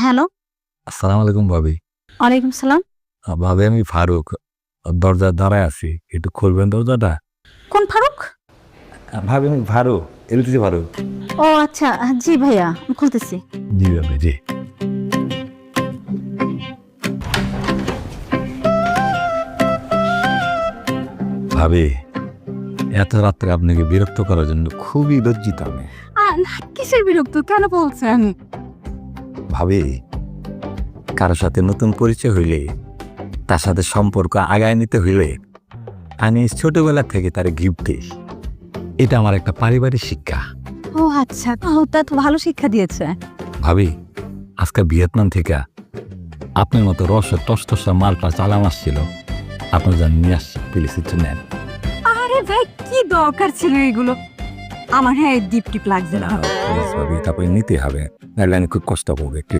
Hello. আসসালামু আলাইকুম ভাবি। ওয়ালাইকুম সালাম। ভাবি আমি ফারুক। দরজায় দাঁড়ায় আছি। একটু খুলবেন দরজাটা? কোন ফারুক? ভাবি আমি ফারুক। এলটিসি ফারুক। ও আচ্ছা, জি ভাইয়া, আমি খুলতেছি। জি ভাবি জি। ভাবি এত রাত্রে আপনাকে বিরক্ত করার জন্য খুবই লজ্জিত আমি। কিসের বিরক্ত, কেন বলছেন? ভাবি কারোর সাথে নতুন পরিচয় হইলে তার সাথে সম্পর্ক আগায় নিতে হইলে আমি ছোটবেলা থেকে তার গিফট দিই। এটা আমার একটা পারিবারিক শিক্ষা। ও আচ্ছা, তা তো ভালো শিক্ষা দিয়েছে। ভাবি আজকে ভিয়েতনাম থেকে আপনার মতো রসের টসটসা মালটা চালাম আসছিল। আপনার জন্য নিয়ে আসছি, প্লিজ একটু নেন। আরে ভাই, কি দরকার ছিল এগুলো? আমার হ্যাঁ ডিপ টিপ লাগছে না। প্লিজ ভাবি, তারপরে নিতে হবে, নাহলে আমি খুব কষ্ট পাবো একটু।